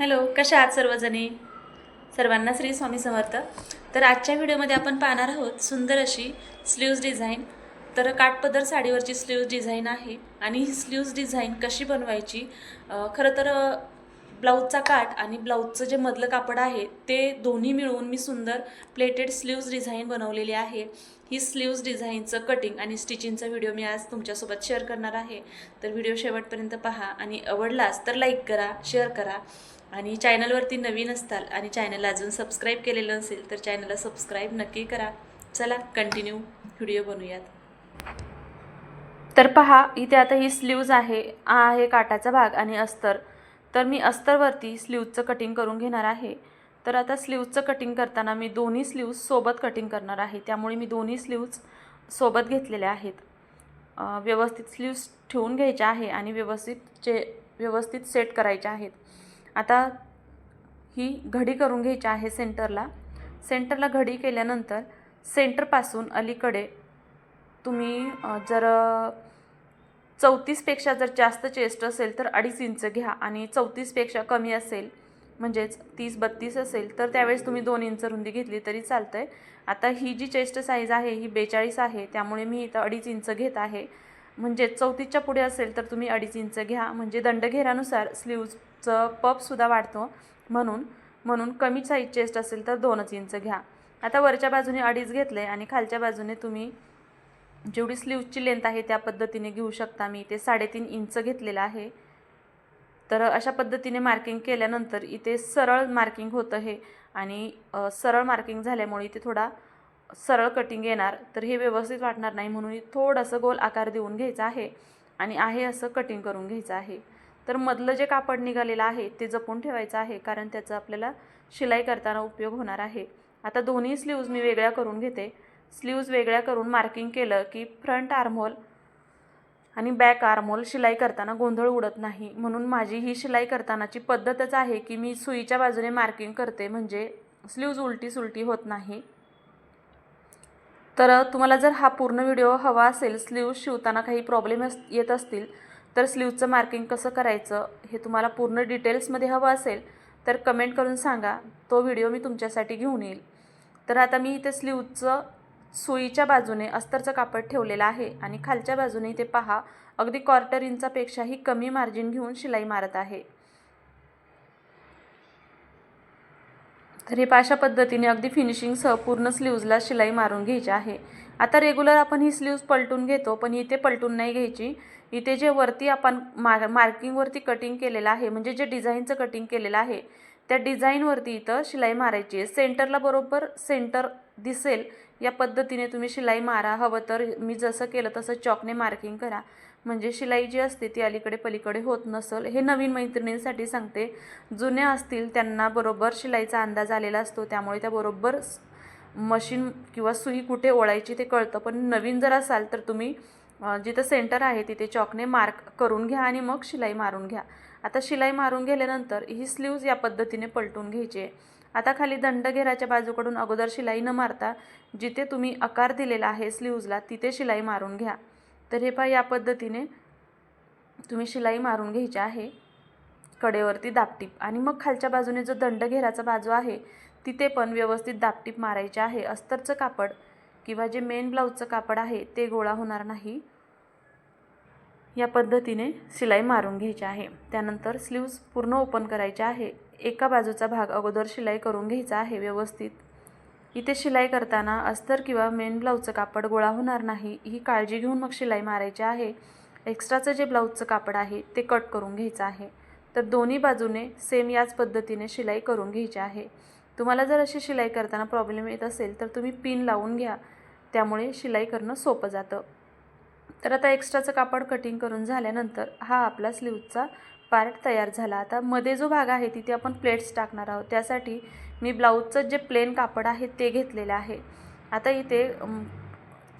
Hello, कशा आहात सर्वजणी? सर्वांना श्री स्वामी समर्थ. तर आजच्या व्हिडिओमध्ये आपण पाहणार आहोत सुंदर अशी स्लीव्ज डिझाईन. तर काठपदर साडीवरची स्लीव्ज डिझाईन आहे आणि ही स्लीव्ज डिझाईन कशी बनवायची. खरं तर ब्लाऊजचा काठ आणि ब्लाऊजचं जे मधलं कापड आहे ते दोन्ही मिळवून मी सुंदर प्लेटेड स्लीव्ज डिझाईन बनवलेली आहे. ही स्लीव्ज डिझाईनचं कटिंग आणि स्टिचिंगचा व्हिडिओ मी आज तुमच्यासोबत शेअर करणार आहे. तर व्हिडिओ शेवटपर्यंत पहा आणि आवडलाच तर लाईक करा, शेअर करा आणि चॅनलवरती नवीन असताल आणि चॅनलला अजून सबस्क्राईब केलेलं नसेल तर चॅनलला सबस्क्राईब नक्की करा. चला कंटिन्यू व्हिडिओ बनवूयात. तर पहा, इथे आता ही स्लीव्ज आहे काठाचा भाग आणि अस्तर. तर मी अस्तरवरती स्लीव्जचं कटिंग करून घेणार आहे. तर आता स्लीव्जचं कटिंग करताना मी दोन्ही स्लीव्ज सोबत कटिंग करणार आहे, त्यामुळे मी दोन्ही स्लीव्ज सोबत घेतलेल्या आहेत. व्यवस्थित स्लीव्ज ठेवून घ्यायच्या आहे आणि व्यवस्थित सेट करायच्या आहेत. आता ही घडी करून घ्यायची आहे सेंटरला घडी केल्यानंतर सेंटरपासून अलीकडे तुम्ही जर 34पेक्षा जर जास्त चेस्ट असेल तर 2.5 इंच घ्या आणि 34पेक्षा कमी असेल म्हणजेच 30-32 असेल तर त्यावेळेस तुम्ही 2 इंच रुंदी घेतली तरी चालतं आहे. आता ही जी चेस्ट साईज आहे ही 42 आहे, त्यामुळे मी इथं 2.5 इंच घेत आहे. म्हणजे 34च्या पुढे असेल तर तुम्ही 2.5 इंच घ्या, म्हणजे दंडघेरानुसार स्लीव्जचं पफसुद्धा वाढतो. म्हणून कमी साईज चेस्ट असेल तर 2 इंच घ्या. आता वरच्या बाजूने 2.5 घेतलं आहे आणि खालच्या बाजूने तुम्ही जेवढी स्लीव्जची लेंथ आहे त्या पद्धतीने घेऊ शकता. मी इथे 3.5 इंच घेतलेलं आहे. तर अशा पद्धतीने मार्किंग केल्यानंतर इथे सरळ मार्किंग होतं हे आणि सरळ मार्किंग झाल्यामुळे इथे थोडा सरळ कटिंग येणार, तर हे व्यवस्थित वाटणार नाही, म्हणून थोडंसं गोल आकार देऊन घ्यायचा आहे आणि आहे असं कटिंग करून घ्यायचं आहे. तर मधलं जे कापड निघालेलं आहे ते जपून ठेवायचं आहे, कारण त्याचा आपल्याला शिलाई करताना उपयोग होणार आहे. आता दोन्ही स्लीव्ज मी वेगळ्या करून घेते. स्लीव्ज वेगळ्या करून मार्किंग केलं की फ्रंट आर्महोल आणि बॅक आर्महोल शिलाई करताना गोंधळ उडत नाही. म्हणून माझी ही शिलाई करतानाची पद्धतच आहे की मी सुईच्या बाजूने मार्किंग करते, म्हणजे स्लीव्ज उलटी सुलटी होत नाही. तर तुम्हाला जर हा पूर्ण व्हिडिओ हवा असेल, स्लीव्ज शिवताना काही प्रॉब्लेम येत असतील तर स्लीव्जचं मार्किंग कसं करायचं हे तुम्हाला पूर्ण डिटेल्समध्ये हवं असेल तर कमेंट करून सांगा, तो व्हिडिओ मी तुमच्यासाठी घेऊन येईल. तर आता मी इथे स्लीव्जचं सुईच्या बाजूने अस्तरचं कापड ठेवलेलं आहे आणि खालच्या बाजूने इथे पहा अगदी 1/4 इंचापेक्षाही कमी मार्जिन घेऊन शिलाई मारत आहे. तर हे अशा पद्धतीने अगदी फिनिशिंगसह पूर्ण स्लीव्जला शिलाई मारून घ्यायची आहे. आता रेग्युलर आपण ही स्लीव्ज पलटून घेतो, पण इथे पलटून नाही घ्यायची. इथे जे वरती आपण मार्किंगवरती कटिंग केलेलं आहे, म्हणजे जे डिझाईनचं कटिंग केलेलं आहे त्या डिझाईनवरती इथं शिलाई मारायची आहे. सेंटरला बरोबर सेंटर दिसेल या पद्धतीने तुम्ही शिलाई मारा. हवं तर मी जसं केलं तसं चॉकने मार्किंग करा, म्हणजे शिलाई जी असते ती अलीकडे पलीकडे होत नसेल. हे नवीन मैत्रिणींसाठी सांगते. जुन्या असतील त्यांना बरोबर शिलाईचा अंदाज आलेला असतो, त्यामुळे त्या बरोबर मशीन किंवा सुई कुठे ओळायची ते कळतं. पण नवीन जर असाल तर तुम्ही जिथं सेंटर आहे तिथे चॉकने मार्क करून घ्या आणि मग शिलाई मारून घ्या. आता शिलाई मारून गेल्यानंतर ही स्लीव्ज या पद्धतीने पलटून घ्यायची आहे. आता खाली दंडघेराच्या बाजूकडून अगोदर शिलाई न मारता जिथे तुम्ही आकार दिलेला आहे स्लीव्जला तिथे शिलाई मारून घ्या. तर हे पहा या पद्धतीने तुम्ही शिलाई मारून घ्यायची आहे कडेवरती दापटीप, आणि मग खालच्या बाजूने जो दंडघेराचा बाजू आहे तिथे पण व्यवस्थित दापटीप मारायचे आहे. अस्तरचं कापड किंवा जे मेन ब्लाऊजचं कापड आहे ते गोळा होणार नाही. या पद्धतीने शिलाई मारून घ्यायची आहे. त्यानंतर स्लीव्ज पूर्ण ओपन करायचे आहे. एका बाजूचा भाग अगोदर शिलाई करून घ्यायचा आहे व्यवस्थित. इथे शिलाई करताना अस्तर किंवा मेन ब्लाऊजचं कापड गोळा होणार नाही ही काळजी घेऊन मग शिलाई मारायची आहे. एक्स्ट्राचं जे ब्लाऊजचं कापड आहे ते कट करून घ्यायचं आहे. तर दोन्ही बाजूने सेम याच पद्धतीने शिलाई करून घ्यायची आहे. तुम्हाला जर अशी शिलाई करताना प्रॉब्लेम येत असेल तर तुम्ही पिन लावून घ्या, त्यामुळे शिलाई करणं सोपं जातं. तर आता एक्स्ट्राचं कापड कटिंग करून झाल्यानंतर हा आपला स्लीव्जचा पार्ट तयार झाला. आता मध्ये जो भाग आहे तिथे आपण प्लेट्स टाकणार आहोत, त्यासाठी मी ब्लाऊजचं जे प्लेन कापड आहे ते घेतलेलं आहे. आता इथे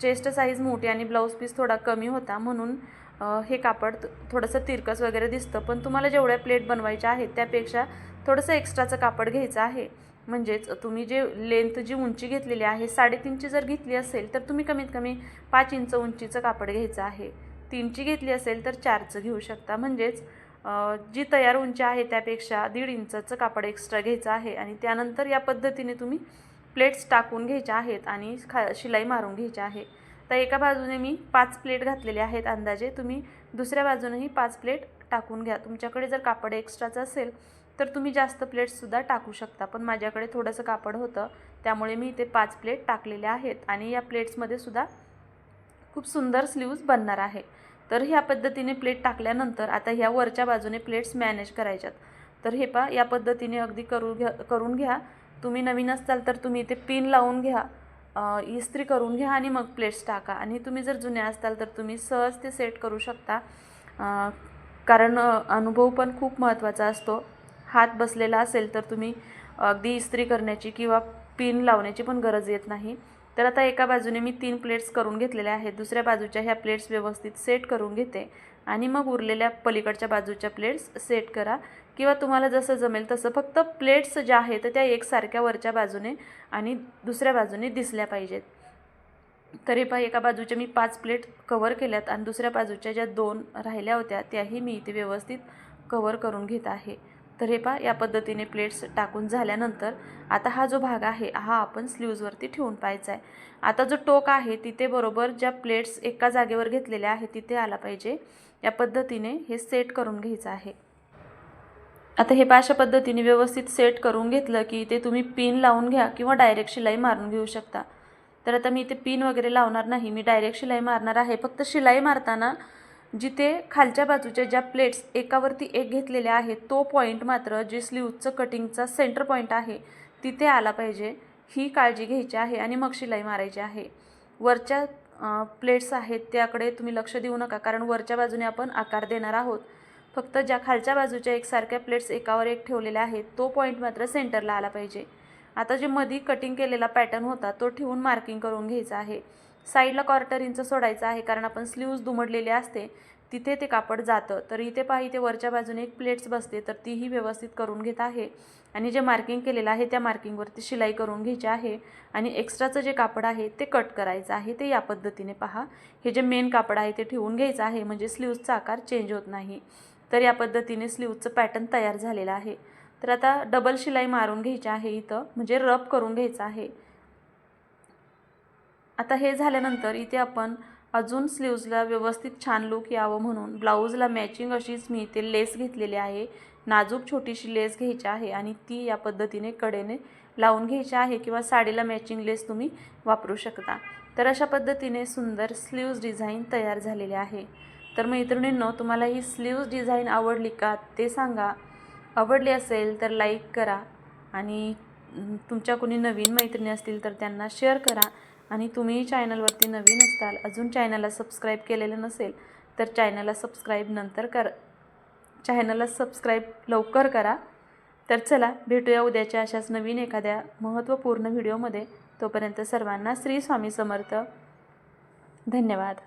चेस्ट साईज मोठी आणि ब्लाऊज पीस थोडा कमी होता, म्हणून हे कापड थोडंसं तिरकस वगैरे दिसतं. पण तुम्हाला जेवढ्या प्लेट बनवायच्या आहेत त्यापेक्षा थोडंसं एक्स्ट्राचं कापड घ्यायचं आहे. म्हणजेच तुम्ही जे लेंथ जी उंची घेतलेली आहे 3.5ची जर घेतली असेल तर तुम्ही कमीत कमी 5 इंच उंचीचं कापड घ्यायचं आहे. 3ची घेतली असेल तर 4चं घेऊ शकता. म्हणजेच जी तयार उंची आहे त्यापेक्षा 1.5 इंचाचं कापड एक्स्ट्रा घ्यायचं आहे आणि त्यानंतर या पद्धतीने तुम्ही प्लेट्स टाकून घ्यायच्या आहेत आणि शिलाई मारून घ्यायची आहे। तर एका बाजूने मी 5 प्लेट घातलेले आहेत अंदाजे, तुम्ही दुसऱ्या बाजूनेही 5 प्लेट टाकून घ्या। तुमच्याकडे जर कापड एक्स्ट्राचं असेल तर तुम्ही जास्त प्लेट्ससुद्धा टाकू शकता, पण माझ्याकडे थोडंसं कापड होतं त्यामुळे मी इथे 5 प्लेट टाकलेल्या आहेत आणि या प्लेट्समध्ये सुद्धा खूप सुंदर स्लीव्ज बनणार आहे। तर ह्या पद्धतीने प्लेट टाकल्यानंतर आता ह्या वरच्या बाजूने प्लेट्स मॅनेज करायच्यात। तर हे पहा, या पद्धतीने अगदी करून घ्या। तुम्ही नवीन असाल तर तुम्ही इथे पिन लावून घ्या, इस्त्री करून घ्या आणि मग प्लेट्स टाका। आणि तुम्ही जर जुने असाल तर तुम्ही सहज ते सेट करू शकता, कारण अनुभव पण खूप महत्त्वाचा असतो। हात बसलेला असेल तर तुम्ही अगदी इस्त्री करण्याची किंवा पिन लावण्याची पण गरज येत नाही। तर आता एका बाजूने मी 3 प्लेट्स करून घेतलेल्या आहेत, दुसऱ्या बाजूच्या ह्या प्लेट्स व्यवस्थित सेट करून घेते आणि मग उरलेल्या पलीकडच्या बाजूच्या प्लेट्स सेट करा किंवा तुम्हाला जसं जमेल तसं। फक्त प्लेट्स ज्या आहेत त्या एकसारख्या वरच्या बाजूने आणि दुसऱ्या बाजूने दिसल्या पाहिजेत। तरी पहा, एका बाजूच्या मी 5 प्लेट कव्हर केल्यात आणि दुसऱ्या बाजूच्या ज्या 2 राहिल्या होत्या त्याही मी इथे व्यवस्थित कव्हर करून घेत आहे। तर हे पहा, या पद्धतीने प्लेट्स टाकून झाल्यानंतर आता हा जो भाग आहे हा आपण स्लीव्जवरती ठेवून पाहायचा आहे। आता जो टोक आहे तिथे बरोबर ज्या प्लेट्स एका जागेवर घेतलेल्या आहेत तिथे आला पाहिजे, या पद्धतीने हे सेट करून घ्यायचं आहे। आता हे अशा पद्धतीने व्यवस्थित सेट करून घेतलं की इथे तुम्ही पिन लावून घ्या किंवा डायरेक्ट शिलाई मारून घेऊ शकता। तर आता मी इथे पिन वगैरे लावणार नाही, मी डायरेक्ट शिलाई मारणार आहे। फक्त शिलाई मारताना जिथे खालच्या बाजूच्या ज्या प्लेट्स एकावरती एक घेतलेल्या आहेत तो पॉईंट मात्र जे स्लीव्जचं कटिंगचा सेंटर पॉईंट आहे तिथे आला पाहिजे, ही काळजी घ्यायची आहे आणि मग शिलाई मारायची आहे। वरच्या प्लेट्स आहेत त्याकडे तुम्ही लक्ष देऊ नका, कारण वरच्या बाजूने आपण आकार देणार आहोत। फक्त ज्या खालच्या बाजूच्या एकसारख्या प्लेट्स एकावर एक ठेवलेल्या आहेत तो पॉईंट मात्र सेंटरला आला पाहिजे। आता जे मधी कटिंग केलेला पॅटर्न होता तो ठेवून मार्किंग करून घ्यायचं आहे। साईडला 1/4 इंच सोडायचं आहे, कारण आपण स्लीव्ज दुमडलेले असते तिथे ते कापड जातं। तर इथे पहा, इथे वरच्या बाजूने एक प्लेट्स बसते तर तीही व्यवस्थित करून घेत आहे आणि जे मार्किंग केलेलं आहे त्या मार्किंगवरती शिलाई करून घ्यायची आहे आणि एक्स्ट्राचं जे कापड आहे ते कट करायचं आहे। ते या पद्धतीने पहा, हे जे मेन कापड आहे ते ठेवून घ्यायचं आहे म्हणजे स्लीव्जचा आकार चेंज होत नाही। तर या पद्धतीने स्लीव्जचं पॅटर्न तयार झालेलं आहे। तर आता डबल शिलाई मारून घ्यायची आहे इथं, म्हणजे रब करून घ्यायचं आहे। आता हे झाल्यानंतर इथे आपण अजून स्लीव्जला व्यवस्थित छान लुक यावं म्हणून ब्लाऊजला मॅचिंग अशीच मी इथे लेस घेतलेली आहे। नाजूक छोटीशी लेस घ्यायची आहे आणि ती या पद्धतीने कडेने लावून घ्यायची आहे किंवा साडीला मॅचिंग लेस तुम्ही वापरू शकता। तर अशा पद्धतीने सुंदर स्लीव्ज डिझाईन तयार झालेले आहे। तर मैत्रिणींनो, तुम्हाला ही स्लीव्ज डिझाईन आवडली का ते सांगा। आवडली असेल तर लाईक करा आणि तुमच्या कोणी नवीन मैत्रिणी असतील तर त्यांना शेअर करा आणि तुम्ही चॅनलवरती नवीन असाल, अजून चॅनलला सबस्क्राईब केलेलं नसेल तर चॅनलला सबस्क्राईब लवकर करा। तर चला, भेटूया उद्याच्या अशाच नवीन एखाद्या महत्त्वपूर्ण व्हिडिओमध्ये। तोपर्यंत सर्वांना श्री स्वामी समर्थ। धन्यवाद।